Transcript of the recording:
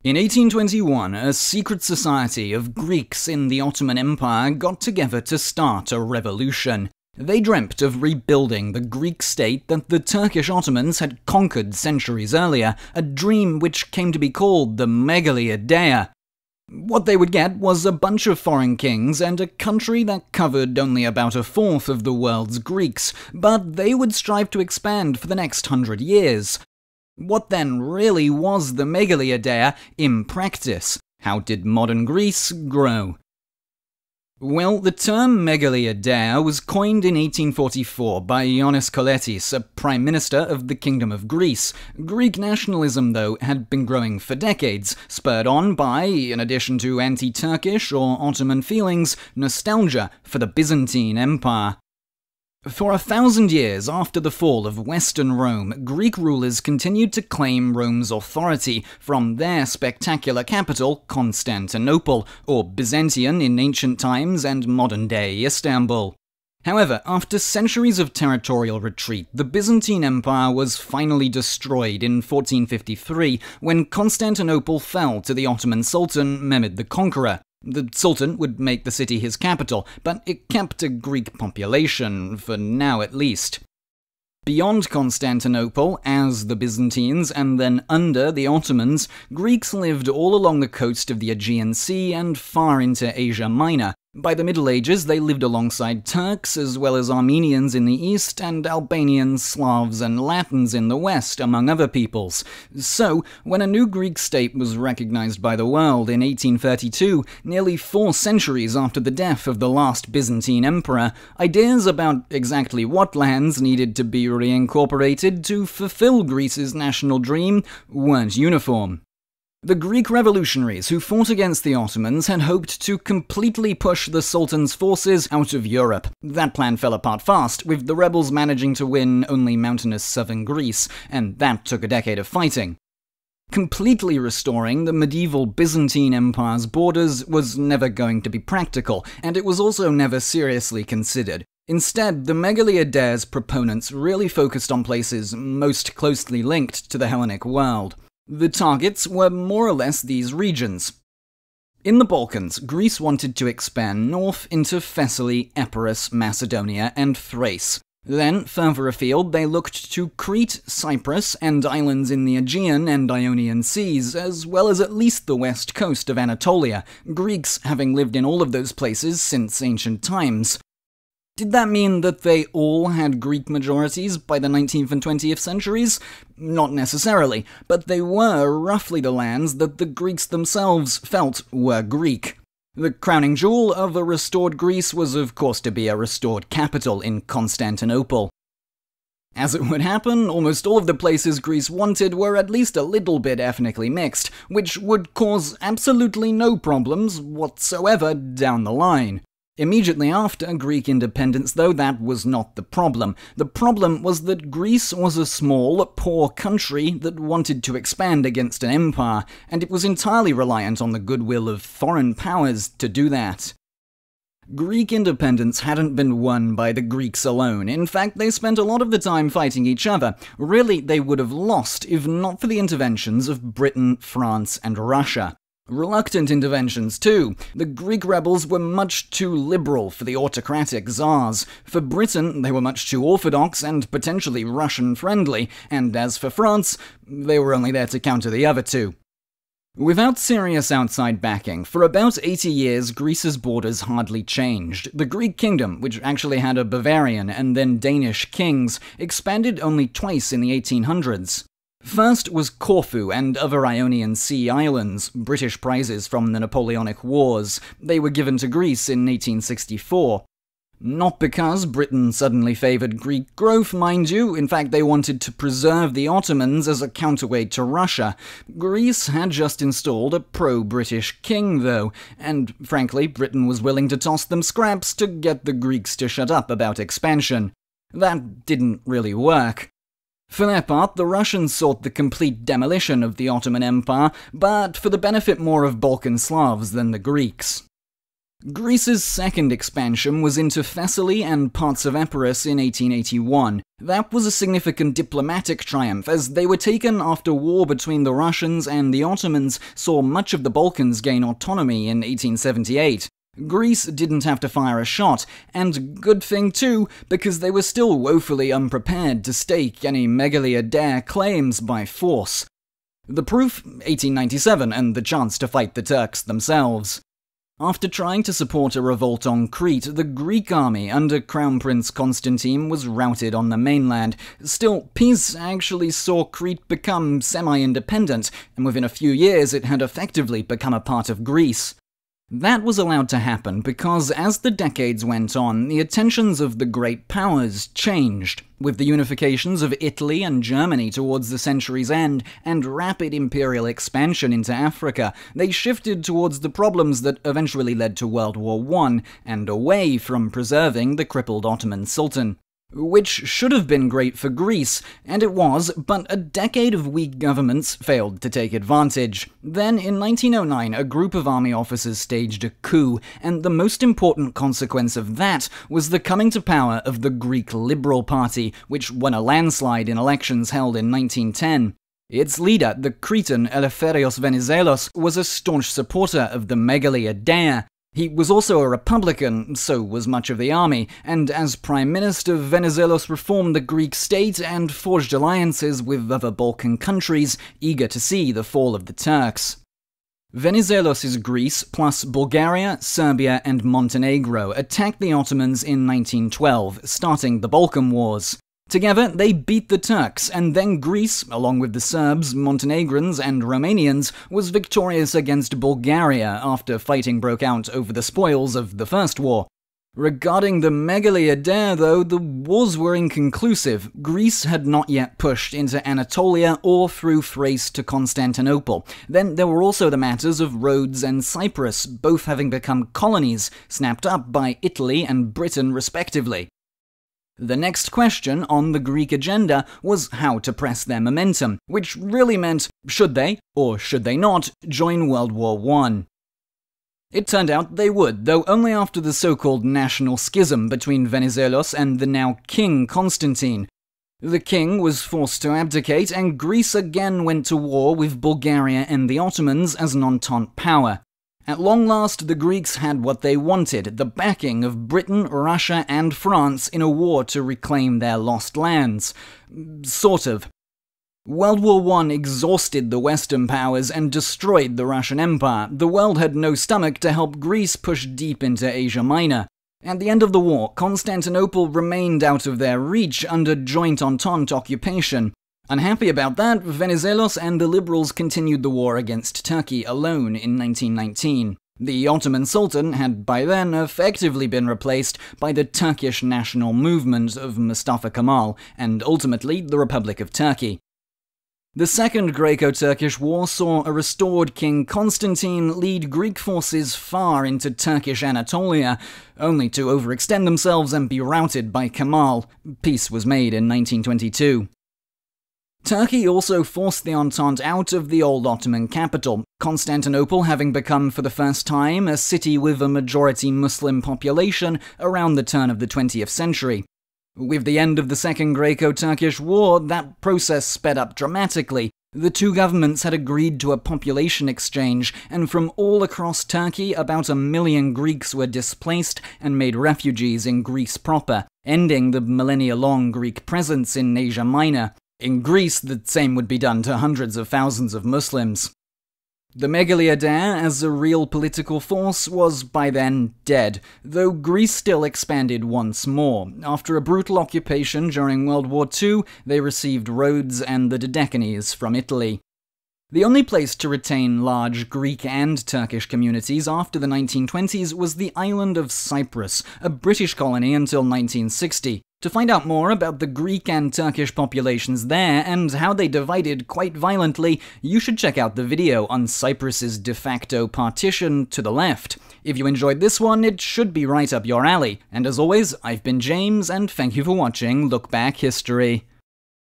In 1821, a secret society of Greeks in the Ottoman Empire got together to start a revolution. They dreamt of rebuilding the Greek state that the Turkish Ottomans had conquered centuries earlier, a dream which came to be called the Megali idea. What they would get was a bunch of foreign kings and a country that covered only about a fourth of the world's Greeks, but they would strive to expand for the next 100 years. What then really was the Megali idea in practice? How did modern Greece grow? Well, the term Megali idea was coined in 1844 by Ioannis Koletis, a prime minister of the Kingdom of Greece. Greek nationalism, though, had been growing for decades, spurred on by, in addition to anti-Turkish or Ottoman feelings, nostalgia for the Byzantine Empire. For 1,000 years after the fall of Western Rome, Greek rulers continued to claim Rome's authority from their spectacular capital, Constantinople, or Byzantium in ancient times and modern-day Istanbul. However, after centuries of territorial retreat, the Byzantine Empire was finally destroyed in 1453 when Constantinople fell to the Ottoman Sultan Mehmed the Conqueror. The Sultan would make the city his capital, but it kept a Greek population, for now at least. Beyond Constantinople, as the Byzantines, and then under the Ottomans, Greeks lived all along the coast of the Aegean Sea and far into Asia Minor. By the Middle Ages, they lived alongside Turks, as well as Armenians in the east, and Albanians, Slavs, and Latins in the west, among other peoples. So, when a new Greek state was recognized by the world in 1832, nearly 4 centuries after the death of the last Byzantine emperor, ideas about exactly what lands needed to be reincorporated to fulfill Greece's national dream weren't uniform. The Greek revolutionaries who fought against the Ottomans had hoped to completely push the Sultan's forces out of Europe. That plan fell apart fast, with the rebels managing to win only mountainous southern Greece, and that took a decade of fighting. Completely restoring the medieval Byzantine Empire's borders was never going to be practical, and it was also never seriously considered. Instead, the Megali idea's proponents really focused on places most closely linked to the Hellenic world. The targets were more or less these regions. In the Balkans, Greece wanted to expand north into Thessaly, Epirus, Macedonia, and Thrace. Then, further afield, they looked to Crete, Cyprus, and islands in the Aegean and Ionian seas, as well as at least the west coast of Anatolia, Greeks having lived in all of those places since ancient times. Did that mean that they all had Greek majorities by the 19th and 20th centuries? Not necessarily, but they were roughly the lands that the Greeks themselves felt were Greek. The crowning jewel of a restored Greece was of course to be a restored capital in Constantinople. As it would happen, almost all of the places Greece wanted were at least a little bit ethnically mixed, which would cause absolutely no problems whatsoever down the line. Immediately after Greek independence, though, that was not the problem. The problem was that Greece was a small, poor country that wanted to expand against an empire, and it was entirely reliant on the goodwill of foreign powers to do that. Greek independence hadn't been won by the Greeks alone. In fact, they spent a lot of the time fighting each other. Really, they would have lost if not for the interventions of Britain, France, and Russia. Reluctant interventions, too. The Greek rebels were much too liberal for the autocratic czars. For Britain, they were much too orthodox and potentially Russian-friendly, and as for France, they were only there to counter the other two. Without serious outside backing, for about 80 years Greece's borders hardly changed. The Greek kingdom, which actually had a Bavarian and then Danish kings, expanded only twice in the 1800s. First was Corfu and other Ionian Sea islands, British prizes from the Napoleonic Wars. They were given to Greece in 1864. Not because Britain suddenly favoured Greek growth, mind you. In fact, they wanted to preserve the Ottomans as a counterweight to Russia. Greece had just installed a pro-British king, though, and frankly, Britain was willing to toss them scraps to get the Greeks to shut up about expansion. That didn't really work. For their part, the Russians sought the complete demolition of the Ottoman Empire, but for the benefit more of Balkan Slavs than the Greeks. Greece's second expansion was into Thessaly and parts of Epirus in 1881. That was a significant diplomatic triumph, as they were taken after war between the Russians and the Ottomans saw much of the Balkans gain autonomy in 1878. Greece didn't have to fire a shot, and good thing too, because they were still woefully unprepared to stake any Megali claims by force. The proof, 1897, and the chance to fight the Turks themselves. After trying to support a revolt on Crete, the Greek army under Crown Prince Constantine was routed on the mainland. Still, peace actually saw Crete become semi-independent, and within a few years it had effectively become a part of Greece. That was allowed to happen because as the decades went on, the attentions of the great powers changed. With the unifications of Italy and Germany towards the century's end, and rapid imperial expansion into Africa, they shifted towards the problems that eventually led to World War I, and away from preserving the crippled Ottoman Sultan. Which should have been great for Greece, and it was, but a decade of weak governments failed to take advantage. Then, in 1909, a group of army officers staged a coup, and the most important consequence of that was the coming to power of the Greek Liberal Party, which won a landslide in elections held in 1910. Its leader, the Cretan Eleftherios Venizelos, was a staunch supporter of the Megali idea. He was also a Republican, so was much of the army, and as Prime Minister, Venizelos reformed the Greek state and forged alliances with other Balkan countries, eager to see the fall of the Turks. Venizelos' Greece, plus Bulgaria, Serbia, and Montenegro attacked the Ottomans in 1912, starting the Balkan Wars. Together, they beat the Turks, and then Greece, along with the Serbs, Montenegrins, and Romanians, was victorious against Bulgaria after fighting broke out over the spoils of the First War. Regarding the Megali idea, though, the wars were inconclusive. Greece had not yet pushed into Anatolia or through Thrace to Constantinople. Then there were also the matters of Rhodes and Cyprus, both having become colonies, snapped up by Italy and Britain respectively. The next question on the Greek agenda was how to press their momentum, which really meant should they, or should they not, join World War I. It turned out they would, though only after the so-called national schism between Venizelos and the now King Constantine. The king was forced to abdicate, and Greece again went to war with Bulgaria and the Ottomans as an Entente power. At long last, the Greeks had what they wanted, the backing of Britain, Russia, and France in a war to reclaim their lost lands. Sort of. World War I exhausted the Western powers and destroyed the Russian Empire. The world had no stomach to help Greece push deep into Asia Minor. At the end of the war, Constantinople remained out of their reach under joint Entente occupation. Unhappy about that, Venizelos and the liberals continued the war against Turkey alone in 1919. The Ottoman Sultan had by then effectively been replaced by the Turkish national movement of Mustafa Kemal, and ultimately the Republic of Turkey. The Second Greco-Turkish War saw a restored King Constantine lead Greek forces far into Turkish Anatolia, only to overextend themselves and be routed by Kemal. Peace was made in 1922. Turkey also forced the Entente out of the old Ottoman capital, Constantinople having become for the first time a city with a majority Muslim population around the turn of the 20th century. With the end of the Second Greco-Turkish War, that process sped up dramatically. The two governments had agreed to a population exchange, and from all across Turkey, about 1 million Greeks were displaced and made refugees in Greece proper, ending the millennia-long Greek presence in Asia Minor. In Greece, the same would be done to hundreds of thousands of Muslims. The Megali idea, as a real political force, was by then dead, though Greece still expanded once more. After a brutal occupation during World War II, they received Rhodes and the Dodecanese from Italy. The only place to retain large Greek and Turkish communities after the 1920s was the island of Cyprus, a British colony until 1960. To find out more about the Greek and Turkish populations there and how they divided quite violently, you should check out the video on Cyprus's de facto partition to the left. If you enjoyed this one, it should be right up your alley. And as always, I've been James, and thank you for watching Look Back History.